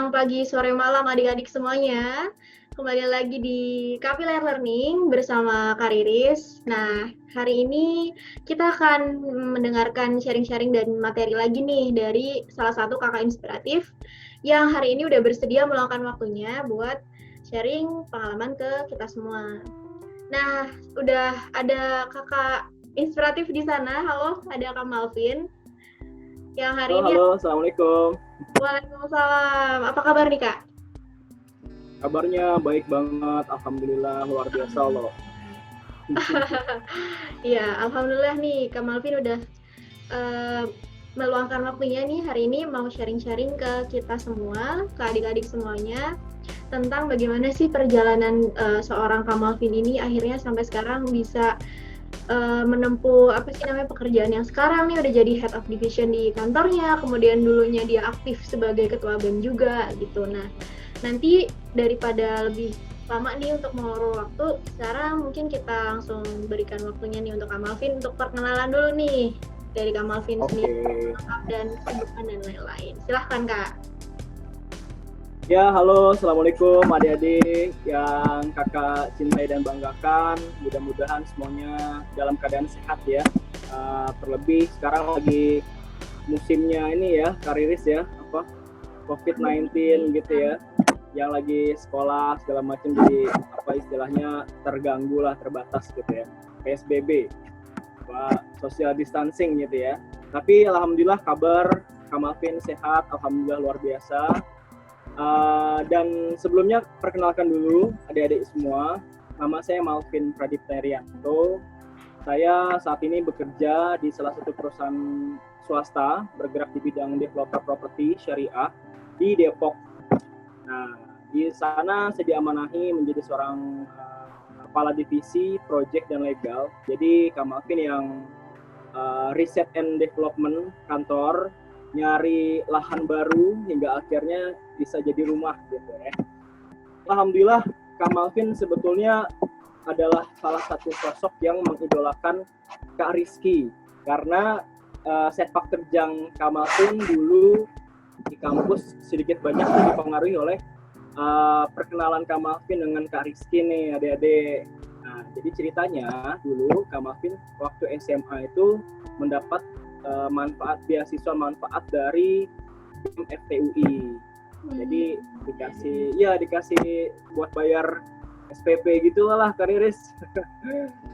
siang, pagi, sore, malam adik-adik semuanya. Kembali lagi di Kapiler Learning bersama Kak Riris. Nah, hari ini kita akan mendengarkan sharing-sharing dan materi lagi nih dari salah satu kakak inspiratif yang hari ini udah bersedia meluangkan waktunya buat sharing pengalaman ke kita semua. Nah, udah ada kakak inspiratif di sana. Halo, ada Kak Malvin. Yang hari ini Halo, assalamualaikum. Waalaikumsalam. Apa kabar nih, Kak? Kabarnya baik banget, alhamdulillah, luar biasa loh. Iya, alhamdulillah nih Kak Malvin udah meluangkan waktunya nih hari ini mau sharing-sharing ke kita semua, ke adik-adik semuanya tentang bagaimana sih perjalanan seorang Kak Malvin ini akhirnya sampai sekarang bisa menempuh apa sih namanya pekerjaan yang sekarang nih udah jadi head of division di kantornya, kemudian dulunya dia aktif sebagai ketua BEM juga gitu. Nah, nanti daripada lebih lama nih untuk mengulur waktu, sekarang mungkin kita langsung berikan waktunya nih untuk Kak Malvin untuk perkenalan dulu nih dari Kak Malvin sendiri dan kesibukan dan lain-lain. Silahkan Kak. Ya, halo, assalamualaikum adik-adik yang kakak cintai dan banggakan. Mudah-mudahan semuanya dalam keadaan sehat ya. Terlebih sekarang lagi musimnya ini ya, Kak Riris ya, COVID-19 gitu ya. Yang lagi sekolah segala macam jadi istilahnya terganggu lah, terbatas gitu ya. PSBB, social distancing gitu ya. Tapi alhamdulillah kabar Kak Malvin sehat, alhamdulillah luar biasa. Dan sebelumnya perkenalkan dulu adik-adik semua, nama saya Malvin Pradipta Rianto. Saya saat ini bekerja di salah satu perusahaan swasta bergerak di bidang developer properti syariah di Depok. Nah, di sana saya diamanahi menjadi seorang kepala divisi project dan legal. Jadi Kak Malvin yang riset and development kantor, nyari lahan baru hingga akhirnya bisa jadi rumah gitu ya. Alhamdulillah Kak Malvin sebetulnya adalah salah satu sosok yang mengidolakan Kak Rizky karena sepak terjang Kak Malvin dulu di kampus sedikit banyak dipengaruhi oleh perkenalan Kak Malvin dengan Kak Rizky nih adik-adik. Nah, jadi ceritanya dulu Kak Malvin waktu SMA itu mendapat beasiswa manfaat dari FTUI. Jadi dikasih buat bayar SPP gitu lah Kak Riris.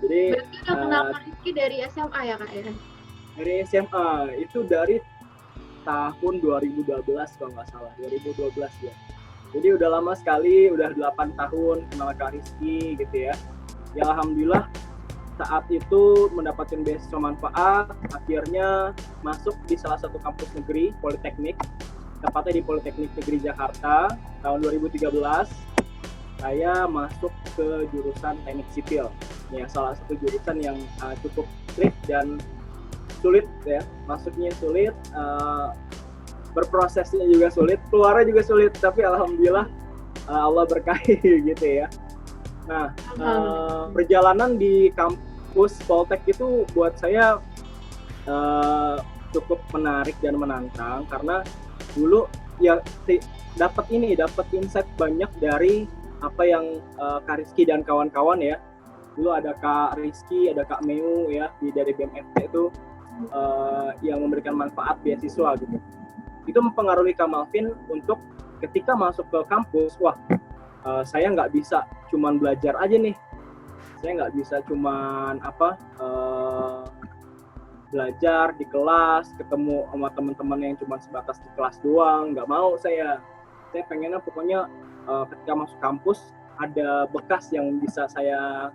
Jadi berarti udah kenal Kak Rizky dari SMA ya Kak ya? Dari SMA, itu dari tahun 2012 kalau nggak salah, 2012 ya. Jadi udah lama sekali, udah 8 tahun kenal Kak Rizky gitu ya. Ya alhamdulillah saat itu mendapatkan beasiswa manfaat, akhirnya masuk di salah satu kampus negeri, Politeknik, tepatnya di Politeknik Negeri Jakarta, tahun 2013, saya masuk ke jurusan Teknik Sipil. Ya, salah satu jurusan yang cukup strict dan sulit ya, masuknya sulit, berprosesnya juga sulit, keluarnya juga sulit, tapi alhamdulillah Allah berkahi gitu ya. Nah, perjalanan di kampus Poltek itu buat saya cukup menarik dan menantang karena dulu ya dapat insight banyak dari apa yang Kak Rizky dan kawan-kawan ya. Dulu ada Kak Rizky, ada Kak Meu ya dari BMFT itu yang memberikan manfaat beasiswa gitu. Itu mempengaruhi Kak Malvin untuk ketika masuk ke kampus, saya nggak bisa cuman belajar aja nih, saya nggak bisa cuman belajar di kelas, ketemu sama teman-teman yang cuma sebatas di kelas doang, nggak mau saya pengennya pokoknya ketika masuk kampus ada bekas yang bisa saya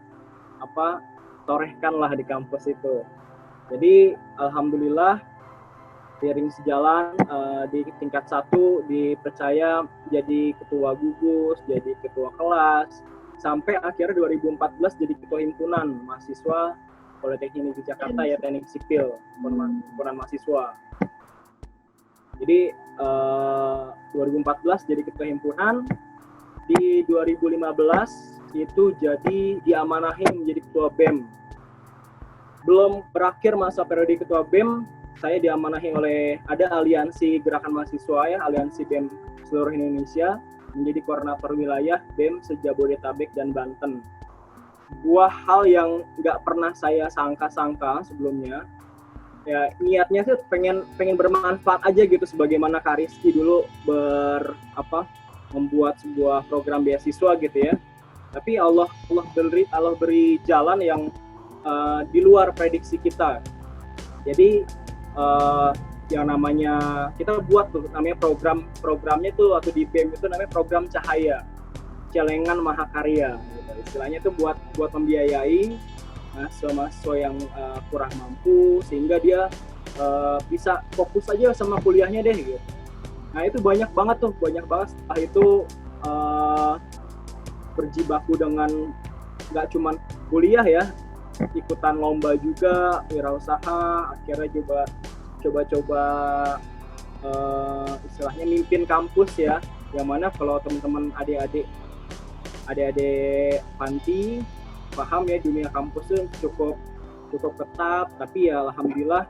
torehkan lah di kampus itu. Jadi alhamdulillah seiring sejalan di tingkat 1 dipercaya jadi ketua gugus, jadi ketua kelas, sampai akhirnya 2014 jadi ketua himpunan mahasiswa Politeknik Negeri Jakarta ya, Teknik Sipil, himpunan mahasiswa. Jadi 2014 jadi ketua himpunan, di 2015 itu jadi diamanahi menjadi ketua BEM. Belum berakhir masa periode ketua BEM, saya diamanahi ada aliansi gerakan mahasiswa ya, aliansi BEM seluruh Indonesia, menjadi koordinator wilayah BEM se-Jabodetabek dan Banten. Sebuah hal yang nggak pernah saya sangka-sangka sebelumnya. Ya, niatnya sih pengen bermanfaat aja gitu, sebagaimana Kak Rizky dulu membuat sebuah program beasiswa gitu ya. Tapi Allah beri jalan yang di luar prediksi kita. Jadi yang namanya kita buat tuh namanya programnya tuh atau di BEM itu namanya program Cahaya Celengan Mahakarya gitu. Istilahnya tuh buat membiayai mahasiswa yang kurang mampu sehingga dia bisa fokus aja sama kuliahnya deh gitu. Nah itu banyak banget setelah itu berjibaku dengan nggak cuman kuliah ya, ikutan lomba juga, wirausaha, akhirnya juga coba istilahnya mimpin kampus ya, yang mana kalau teman-teman adik-adik panti paham ya, dunia kampus itu cukup ketat, tapi ya alhamdulillah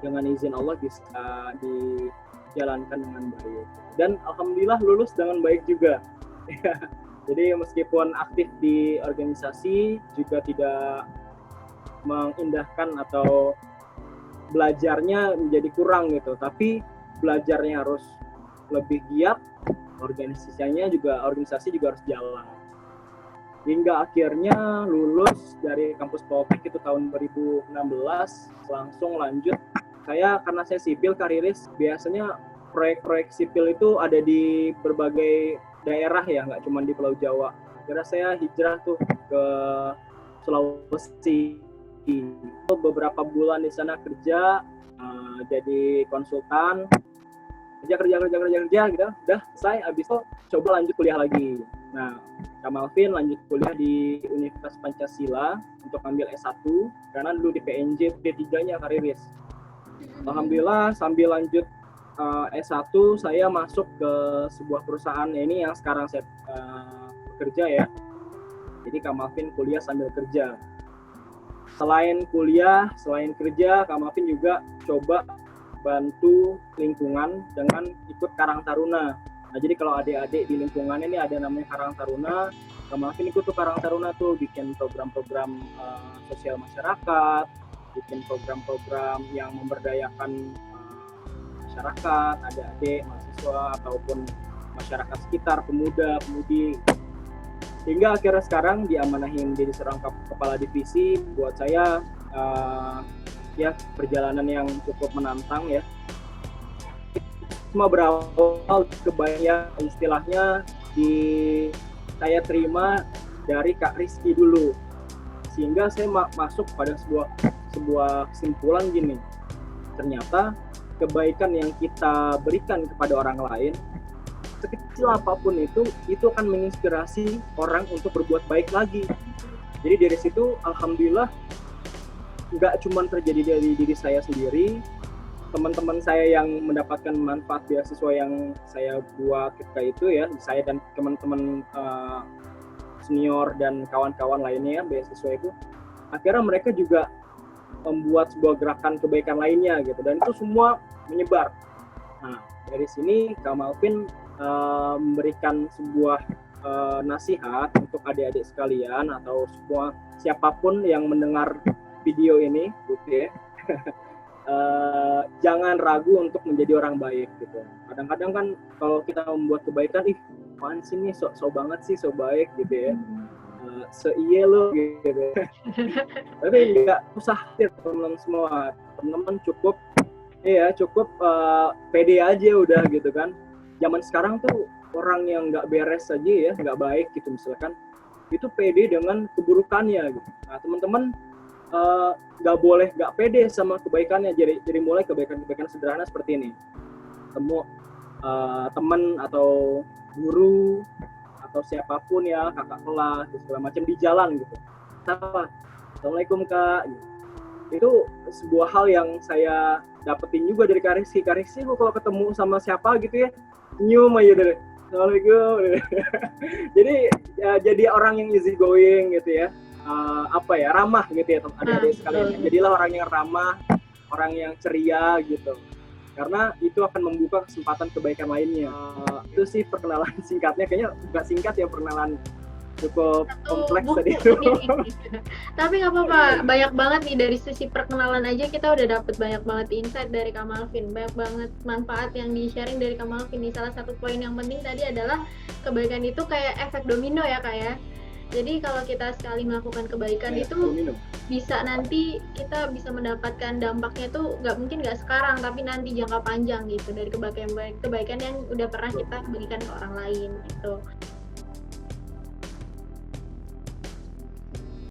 dengan izin Allah bisa dijalankan dengan baik dan alhamdulillah lulus dengan baik juga. Jadi meskipun aktif di organisasi juga tidak mengindahkan atau belajarnya menjadi kurang gitu, tapi belajarnya harus lebih giat, organisasi juga harus jalan. Hingga akhirnya lulus dari kampus Poltek itu tahun 2016, langsung lanjut. Karena saya sipil kariris, biasanya proyek-proyek sipil itu ada di berbagai daerah ya, nggak cuma di Pulau Jawa. Akhirnya saya hijrah tuh ke Sulawesi. Beberapa bulan di sana kerja, jadi konsultan, kerja gitu. Udah selesai, abis itu coba lanjut kuliah lagi. Nah, Kak Malvin lanjut kuliah di Universitas Pancasila untuk ambil S1 karena dulu di PNJ D3-nya kariris. Alhamdulillah sambil lanjut S1 saya masuk ke sebuah perusahaan ini yang sekarang saya bekerja ya. Jadi Kak Malvin kuliah sambil kerja. Selain kuliah, selain kerja, Kak Malvin juga coba bantu lingkungan dengan ikut Karang Taruna. Nah, jadi kalau adik-adik di lingkungan ini ada namanya Karang Taruna, Kak Malvin ikut tuh Karang Taruna tuh, bikin program-program sosial masyarakat, bikin program-program yang memberdayakan masyarakat, adik-adik, mahasiswa, ataupun masyarakat sekitar, pemuda-pemudi. Hingga akhirnya sekarang diamanahin menjadi seorang kepala divisi. Buat saya ya perjalanan yang cukup menantang ya. Cuma berawal kebanyakan istilahnya saya terima dari Kak Rizky dulu, sehingga saya masuk pada sebuah kesimpulan gini, ternyata kebaikan yang kita berikan kepada orang lain, sekecil apapun itu akan menginspirasi orang untuk berbuat baik lagi. Jadi dari situ alhamdulillah nggak cuma terjadi dari diri saya sendiri, teman-teman saya yang mendapatkan manfaat beasiswa yang saya buat ketika itu ya, saya dan teman-teman senior dan kawan-kawan lainnya beasiswa itu, akhirnya mereka juga membuat sebuah gerakan kebaikan lainnya gitu, dan itu semua menyebar. Nah dari sini Kak Malvin memberikan sebuah nasihat untuk adik-adik sekalian atau semua siapapun yang mendengar video ini gitu ya. Jangan ragu untuk menjadi orang baik gitu. Kadang-kadang kan kalau kita membuat kebaikan, apaan sih nih, sok banget sih, sok baik gitu ya, seiye lo gitu. Tapi nggak usah teman-teman semua, teman-teman cukup pede aja udah gitu kan. Zaman sekarang tuh orang yang nggak beres aja ya, nggak baik gitu misalkan, itu pede dengan keburukannya gitu. Nah teman-teman nggak pede sama kebaikannya, jadi mulai kebaikan sederhana seperti ini. Temu teman atau guru atau siapapun ya, kakak kelas segala macam di jalan gitu, apa, assalamualaikum kak, itu sebuah hal yang saya dapetin juga dari Kak Rizky. Kalau ketemu sama siapa gitu ya, nyium aja deh, assalamualaikum. jadi orang yang easy going gitu ya, ramah gitu ya adik-adik sekalian. Jadilah orang yang ramah, orang yang ceria gitu. Karena itu akan membuka kesempatan kebaikan lainnya. Itu sih perkenalan singkatnya, kayaknya nggak singkat ya, perkenalan cukup kompleks tadi itu. Tapi nggak apa-apa, banyak banget nih dari sisi perkenalan aja kita udah dapet banyak banget insight dari Kak Malvin, banyak banget manfaat yang di-sharing dari Kak Malvin nih. Salah satu poin yang penting tadi adalah kebaikan itu kayak efek domino ya Kak ya. Jadi kalau kita sekali melakukan kebaikan itu bisa nanti kita bisa mendapatkan dampaknya tuh nggak sekarang tapi nanti jangka panjang gitu dari kebaikan yang udah pernah kita bagikan ke orang lain gitu.